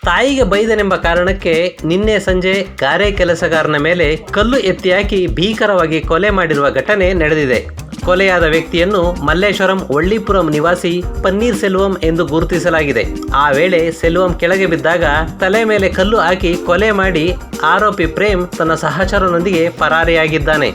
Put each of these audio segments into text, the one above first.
ತಾಯಿಗೆ ಬೈದನೆಂಬ ಕಾರಣಕ್ಕೆ ನಿನ್ನೆ ಸಂಜೆ ಗಾರೆ ಕೆಲಸಗಾರನ ಮೇಲೆ ಕಲ್ಲು ಎತ್ತಿ ಹಾಕಿ ಭೀಕರವಾಗಿ ಕೊಲೆ ಮಾಡಿರುವ ಘಟನೆ ನಡೆದಿದೆ. ಕೊಲೆಯಾದ ವ್ಯಕ್ತಿಯನ್ನು ಮಲ್ಲೇಶ್ವರಂ ಒಳ್ಳಿಪುರಂ ನಿವಾಸಿ ಪನ್ನೀರ್ ಸೆಲ್ವಂ ಎಂದು ಗುರುತಿಸಲಾಗಿದೆ. ಆ ವೇಳೆ ಸೆಲ್ವಂ ಕೆಳಗೆ ಬಿದ್ದಾಗ ತಲೆ ಮೇಲೆ ಕಲ್ಲು ಹಾಕಿ ಕೊಲೆ ಮಾಡಿ ಆರೋಪಿ ಪ್ರೇಮ್ ತನ್ನ ಸಹಚರನೊಂದಿಗೆ ಪರಾರಿಯಾಗಿದ್ದಾನೆ.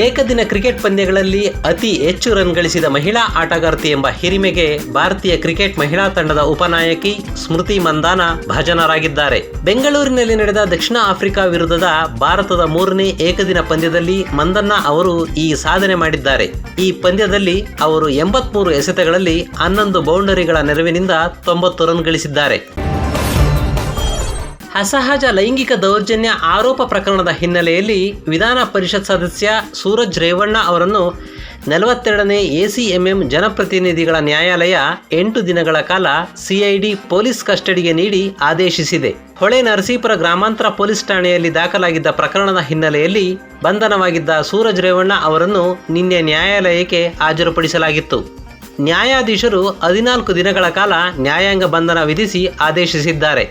ಏಕದಿನ ಕ್ರಿಕೆಟ್ ಪಂದ್ಯಗಳಲ್ಲಿ ಅತಿ ಹೆಚ್ಚು ರನ್ ಗಳಿಸಿದ ಮಹಿಳಾ ಆಟಗಾರ್ತಿ ಎಂಬ ಹಿರಿಮೆಗೆ ಭಾರತೀಯ ಕ್ರಿಕೆಟ್ ಮಹಿಳಾ ತಂಡದ ಉಪನಾಯಕಿ ಸ್ಮೃತಿ ಮಂದಾನ ಭಾಜನರಾಗಿದ್ದಾರೆ. ಬೆಂಗಳೂರಿನಲ್ಲಿ ನಡೆದ ದಕ್ಷಿಣ ಆಫ್ರಿಕಾ ವಿರುದ್ಧದ ಭಾರತದ 3ನೇ ಏಕದಿನ ಪಂದ್ಯದಲ್ಲಿ ಮಂದಣ್ಣ ಅವರು ಈ ಸಾಧನೆ ಮಾಡಿದ್ದಾರೆ. ಈ ಪಂದ್ಯದಲ್ಲಿ ಅವರು 83 ಎಸೆತಗಳಲ್ಲಿ 11 ಬೌಂಡರಿಗಳ ನೆರವಿನಿಂದ 90 ರನ್ ಗಳಿಸಿದ್ದಾರೆ. ಅಸಹಜ ಲೈಂಗಿಕ ದೌರ್ಜನ್ಯ ಆರೋಪ ಪ್ರಕರಣದ ಹಿನ್ನೆಲೆಯಲ್ಲಿ ವಿಧಾನ ಪರಿಷತ್ ಸದಸ್ಯ ಸೂರಜ್ ರೇವಣ್ಣ ಅವರನ್ನು 42ನೇ ಎಸಿಎಂಎಂ ಜನಪ್ರತಿನಿಧಿಗಳ ನ್ಯಾಯಾಲಯ 8 ದಿನಗಳ ಕಾಲ ಸಿಐಡಿ ಪೊಲೀಸ್ ಕಸ್ಟಡಿಗೆ ನೀಡಿ ಆದೇಶಿಸಿದೆ. ಹೊಳೆ ನರಸೀಪುರ ಗ್ರಾಮಾಂತರ ಪೊಲೀಸ್ ಠಾಣೆಯಲ್ಲಿ ದಾಖಲಾಗಿದ್ದ ಪ್ರಕರಣದ ಹಿನ್ನೆಲೆಯಲ್ಲಿ ಬಂಧನವಾಗಿದ್ದ ಸೂರಜ್ ರೇವಣ್ಣ ಅವರನ್ನು ನಿನ್ನೆ ನ್ಯಾಯಾಲಯಕ್ಕೆ ಹಾಜರುಪಡಿಸಲಾಗಿತ್ತು. ನ್ಯಾಯಾಧೀಶರು 14 ದಿನಗಳ ಕಾಲ ನ್ಯಾಯಾಂಗ ಬಂಧನ ವಿಧಿಸಿ ಆದೇಶಿಸಿದ್ದಾರೆ.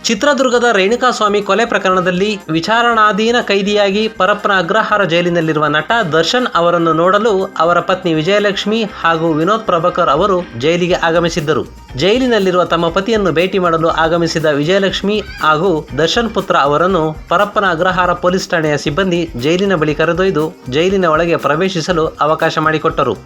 ಚಿತ್ರದುರ್ಗದ ರೇಣುಕಾಸ್ವಾಮಿ ಕೊಲೆ ಪ್ರಕರಣದಲ್ಲಿ ವಿಚಾರಣಾಧೀನ ಕೈದಿಯಾಗಿ ಪರಪ್ಪನ ಅಗ್ರಹಾರ ಜೈಲಿನಲ್ಲಿರುವ ನಟ ದರ್ಶನ್ ಅವರನ್ನು ನೋಡಲು ಅವರ ಪತ್ನಿ ವಿಜಯಲಕ್ಷ್ಮಿ ಹಾಗೂ ವಿನೋದ್ ಪ್ರಭಾಕರ್ ಅವರು ಜೈಲಿಗೆ ಆಗಮಿಸಿದ್ದರು. ಜೈಲಿನಲ್ಲಿರುವ ತಮ್ಮ ಪತಿಯನ್ನು ಭೇಟಿ ಮಾಡಲು ಆಗಮಿಸಿದ ವಿಜಯಲಕ್ಷ್ಮಿ ಹಾಗೂ ದರ್ಶನ್ ಪುತ್ರ ಅವರನ್ನು ಪರಪ್ಪನ ಅಗ್ರಹಾರ ಪೊಲೀಸ್ ಠಾಣೆಯ ಸಿಬ್ಬಂದಿ ಜೈಲಿನ ಬಳಿ ಕರೆದೊಯ್ದು ಜೈಲಿನ ಒಳಗೆ ಪ್ರವೇಶಿಸಲು ಅವಕಾಶ ಮಾಡಿಕೊಟ್ಟರು.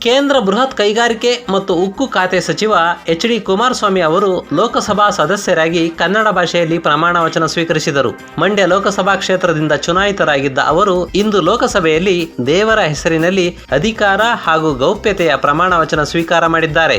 ಕೇಂದ್ರ ಬೃಹತ್ ಕೈಗಾರಿಕೆ ಮತ್ತು ಉಕ್ಕು ಖಾತೆ ಸಚಿವ ಎಚ್.ಡಿ. ಕುಮಾರಸ್ವಾಮಿ ಅವರು ಲೋಕಸಭಾ ಸದಸ್ಯರಾಗಿ ಕನ್ನಡ ಭಾಷೆಯಲ್ಲಿ ಪ್ರಮಾಣ ವಚನ ಸ್ವೀಕರಿಸಿದರು. ಮಂಡ್ಯ ಲೋಕಸಭಾ ಕ್ಷೇತ್ರದಿಂದ ಚುನಾಯಿತರಾಗಿದ್ದ ಅವರು ಇಂದು ಲೋಕಸಭೆಯಲ್ಲಿ ದೇವರ ಹೆಸರಿನಲ್ಲಿ ಅಧಿಕಾರ ಹಾಗೂ ಗೌಪ್ಯತೆಯ ಪ್ರಮಾಣ ವಚನ ಸ್ವೀಕಾರ ಮಾಡಿದ್ದಾರೆ.